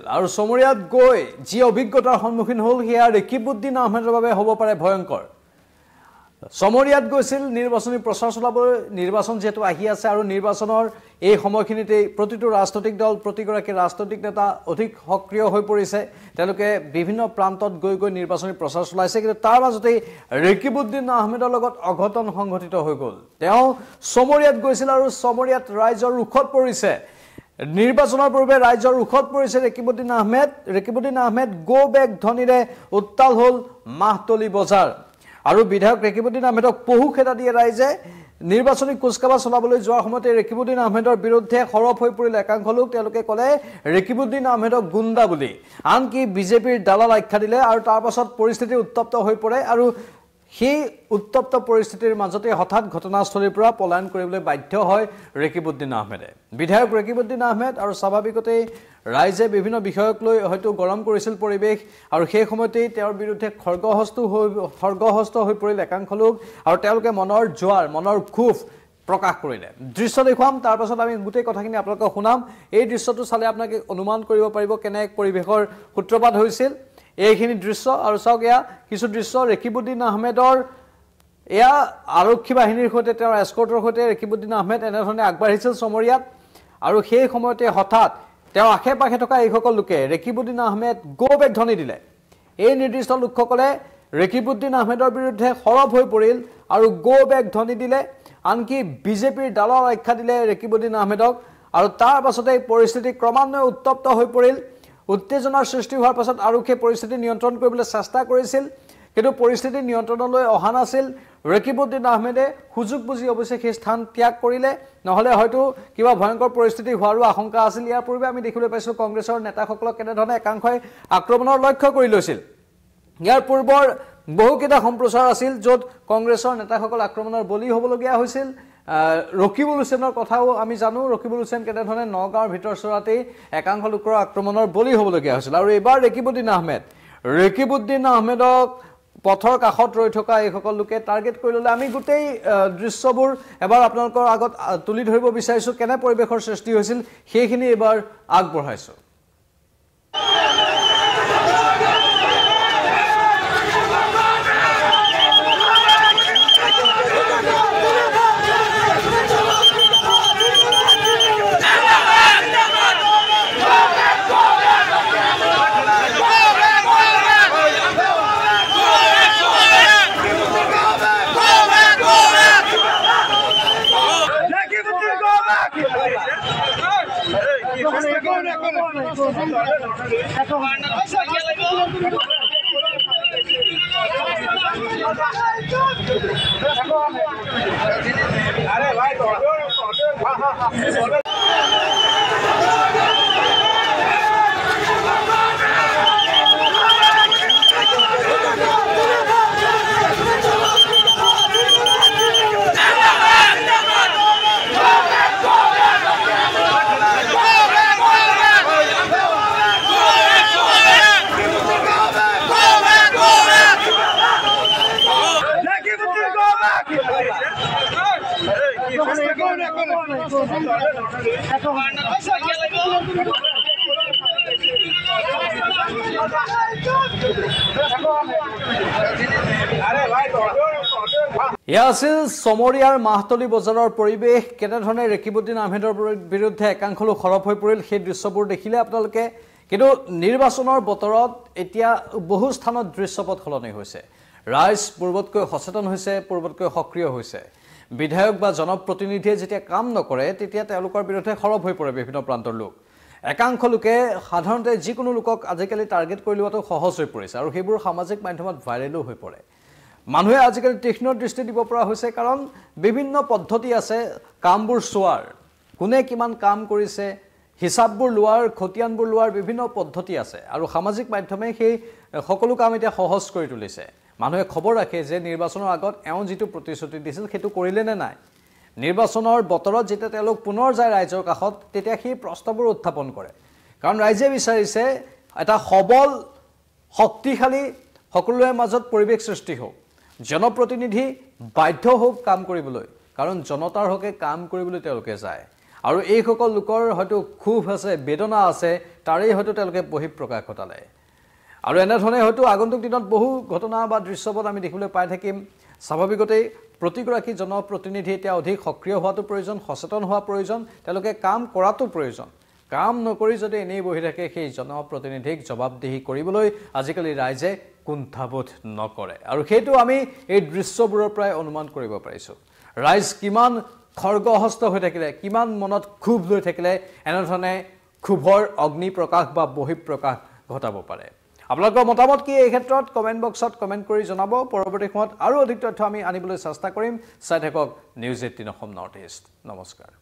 আৰু সমৰিয়াত গৈ যি অভিজ্ঞতাৰ সন্মুখীন হ'ল সেয়া ৰেকিবউদ্দিন আহমেদৰ বাবে হ'ব পাৰে ভয়ংকৰ সমৰিয়াত গৈছিল নিৰ্বাচনী প্ৰচাৰ চলাবলৈ নিৰ্বাচন যেটো আহি আছে আৰু নিৰ্বাচনৰ এই সময়খিনিতে প্ৰতিটো ৰাজনৈতিক দল প্ৰতিগৰাকী ৰাজনৈতিক নেতা অধিক সক্ৰিয় হৈ পৰিছে তেওঁলোকে বিভিন্ন প্ৰান্তত গৈ নিৰ্বাচনী প্ৰচাৰ চলাইছে কিন্তু তাৰ মাজতে ৰেকিবউদ্দিন আহমেদৰ লগত অঘটন সংঘটিত হৈ গ'ল তেওঁ সমৰিয়াত গৈছিল আৰু সমৰিয়াত ৰাইজৰ ৰুখত পৰিছে নিৰ্বাচনৰ পূৰ্বে ৰাইজৰ ৰুখত পৰিছে ৰেকিবউদ্দিন আহমেদ গো বেক ধ্বনিৰে উত্তাল হ'ল মাহতলি বজাৰ আৰু বিধায়ক ৰেকিবউদ্দিন আহমেদক পহু খেদা দিয়ে ৰাইজে নিৰ্বাচনী কুচকাবা চলাবলৈ যোৱাৰ সময়তে ৰেকিবউদ্দিন আহমেদৰ বিৰুদ্ধে খৰপ হৈ পৰিল একাংশ লোক তেওঁলোকে ক'লে ৰেকিবউদ্দিন আহমেদক গুণ্ডা বুলি আনকি বিজেপিৰ দালাল আখ্যা দিলে আৰু তাৰ পাছত পৰিস্থিতি উত্তপ্ত হৈ পৰে আৰু সেই উত্তপ্ত পৰিস্থিতিৰ মাজতে হঠাৎ ঘটনাস্থলীৰ পৰা পলায়ন কৰিবলৈ বাধ্য হয় ৰেকিবউদ্দিন আহমেদে বিধায়ক ৰেকিবউদ্দিন আহমেদ আৰু স্বাভাৱিকতে ৰাইজে বিভিন্ন বিষয়ক লৈ হয়তো গৰম কৰিছিল পৰিৱেশ আৰু সেই সময়তেই তেওঁৰ বিৰুদ্ধে খৰ্গহস্ত হৈ পৰিল একাংশ লোক আৰু তেওঁলোকে মনৰ ক্ষোভ প্ৰকাশ কৰিলে দৃশ্য দেখুৱাম তাৰ পাছত আমি গোটেই কথাখিনি আপোনালোকক শুনাম এই দৃশ্যটো চালে আপোনালোকে অনুমান কৰিব পাৰিব কেনে এক পৰিৱেশৰ সূত্ৰপাত হৈছিল এইখিনি দৃশ্য আৰু চাওক এয়া কিছু দৃশ্য ৰেকিবউদ্দিন আহমেদৰ এয়া আৰক্ষী বাহিনীৰ সৈতে তেওঁৰ এস্কৰ্টৰ সৈতে ৰেকিবউদ্দিন আহমেদ এনেধৰণে আগবাঢ়িছিল সমৰিয়াত আৰু সেই সময়তে হঠাৎ তেওঁ আশে পাশে থকা এইসকল লোকে ৰেকিবউদ্দিন আহমেদ গো বেক ধ্বনি দিলে এই নিৰ্দিষ্ট লোকসকলে ৰেকিবউদ্দিন আহমেদৰ বিৰুদ্ধে খৰপ হৈ পৰিল আৰু গো বেক ধ্বনি দিলে আনকি বিজেপিৰ দালাল আখ্যা দিলে ৰেকিবউদ্দিন আহমেদক আৰু তাৰ পাছতে পৰিস্থিতি ক্ৰমান্বয়ে উত্তপ্ত হৈ পৰিল উত্তেজনাৰ সৃষ্টি হোৱাৰ পাছত আৰক্ষীয়ে পৰিস্থিতি নিয়ন্ত্ৰণ কৰিবলৈ চেষ্টা কৰিছিল কিন্তু পৰিস্থিতি নিয়ন্ত্ৰণলৈ অহা নাছিল ৰেকিবউদ্দিন আহমেদে সুযোগ বুজি অৱশ্যে সেই স্থান ত্যাগ কৰিলে নহলে হয়তো কিবা ভয়ংকৰ পৰিস্থিতি হোৱাৰো আশংকা আছিল ইয়াৰ পূৰ্বে আমি দেখিবলৈ পাইছো কংগ্ৰেছৰ নেতাসকলক কেনেধৰণে একাংশই আক্ৰমণৰ লক্ষ্য কৰি লৈছিল ইয়াৰ পূৰ্বৰ বহুকেইটা সম্প্ৰচাৰ আছিল য'ত কংগ্ৰেছৰ নেতাসকল আক্ৰমণৰ বলি হ'বলগীয়া হৈছিল ৰকিবুল হুছেইনৰ কথাও আমি জানো ৰকিবুল হুছেইন কেনেধৰণে নগাঁৱৰ ভিতৰ চৰাতেই একাংশ লোকৰ আক্ৰমণৰ বলি হ'বলগীয়া হৈছিল আৰু এইবাৰ ৰেকিবউদ্দিন আহমেদক পথৰ কাষত ৰৈ থকা এইসকল লোকে টাৰ্গেট কৰি ল'লে আমি গোটেই দৃশ্যবোৰ এবাৰ আপোনালোকৰ আগত তুলি ধৰিব বিচাৰিছো কেনে পৰিৱেশৰ সৃষ্টি হৈছিল সেইখিনি এবাৰ আগবঢ়াইছো এয়া আছিল সমৰিয়াৰ মাহতলি বজাৰৰ পৰিৱেশ কেনেধৰণে ৰেকিবউদ্দিন আহমেদৰ বিৰুদ্ধে একাংশ লোক খৰপ হৈ পৰিল সেই দৃশ্যবোৰ দেখিলে আপোনালোকে কিন্তু নিৰ্বাচনৰ বতৰত এতিয়া বহু স্থানত দৃশ্যপট সলনি হৈছে ৰাইজ পূৰ্বতকৈ সচেতন হৈছে পূৰ্বতকৈ সক্ৰিয় হৈছে বিধায়ক বা জনপ্ৰতিনিধিয়ে যেতিয়া কাম নকৰে তেতিয়া তেওঁলোকৰ বিৰুদ্ধে খৰপ হৈ পৰে বিভিন্ন প্ৰান্তৰ লোক একাংশ লোকে সাধাৰণতে যিকোনো লোকক আজিকালি টাৰ্গেট কৰি লোৱাটো সহজ হৈ পৰিছে আৰু সেইবোৰ সামাজিক মাধ্যমত ভাইৰেলো হৈ পৰে মানুহে আজিকালি তীক্ষ্ণ দৃষ্টি দিব পৰা হৈছে কাৰণ বিভিন্ন পদ্ধতি আছে কামবোৰ চোৱাৰ কোনে কিমান কাম কৰিছে হিচাপবোৰ লোৱাৰ খতিয়ানবোৰ লোৱাৰ বিভিন্ন পদ্ধতি আছে আৰু সামাজিক মাধ্যমে সেই সকলো কাম এতিয়া সহজ কৰি তুলিছে মানুহে খবৰ ৰাখে যে নিৰ্বাচনৰ আগত এওঁ যিটো প্ৰতিশ্ৰুতি দিছিল সেইটো কৰিলে নে নাই নিৰ্বাচনৰ বতৰত যেতিয়া তেওঁলোক পুনৰ যায় ৰাইজৰ কাষত তেতিয়া সেই প্ৰস্তাৱবোৰ উত্থাপন কৰে কাৰণ ৰাইজে বিচাৰিছে এটা সবল শক্তিশালী সকলোৰে মাজত পৰিৱেশ সৃষ্টি হোক জনপ্ৰতিনিধি বাধ্য হোক কাম কৰিবলৈ কাৰণ জনতাৰ হকে কাম কৰিবলৈ তেওঁলোকে যায় আৰু এইসকল লোকৰ হয়তো ক্ষোভ আছে বেদনা আছে তাৰেই হয়তো তেওঁলোকে বহিঃপ্ৰকাশ ঘটালে আৰু এনেধৰণে হয়তো আগন্তুক দিনত বহু ঘটনা বা দৃশ্যপট আমি দেখিবলৈ পাই থাকিম স্বাভাৱিকতেই প্ৰতিগৰাকী জনপ্ৰতিনিধি এতিয়া অধিক সক্ৰিয় হোৱাটো প্ৰয়োজন সচেতন হোৱা প্ৰয়োজন তেওঁলোকে কাম কৰাটো প্ৰয়োজন কাম নকৰি যদি এনেই বহি থাকে সেই জনপ্ৰতিনিধিক জবাবদিহি কৰিবলৈ আজিকালি ৰাইজে কুণ্ঠাবোধ নকৰে আৰু সেইটো আমি এই দৃশ্যবোৰৰ পৰাই অনুমান কৰিব পাৰিছোঁ ৰাইজ কিমান খৰ্গহস্ত হৈ থাকিলে কিমান মনত ক্ষোভ লৈ থাকিলে এনেধৰণে ক্ষোভৰ অগ্নি প্ৰকাশ বা বহিঃপ্ৰকাশ ঘটাব পাৰে আপোনালোকৰ মতামত কি এই ক্ষেত্ৰত কমেন্ট বক্সত কমেন্ট কৰি জনাব পৰৱৰ্তী সময়ত আৰু অধিক তথ্য আমি আনিবলৈ চেষ্টা কৰিম চাই থাকক নিউজ 18 অসম নৰ্থ ইষ্ট নমস্কাৰ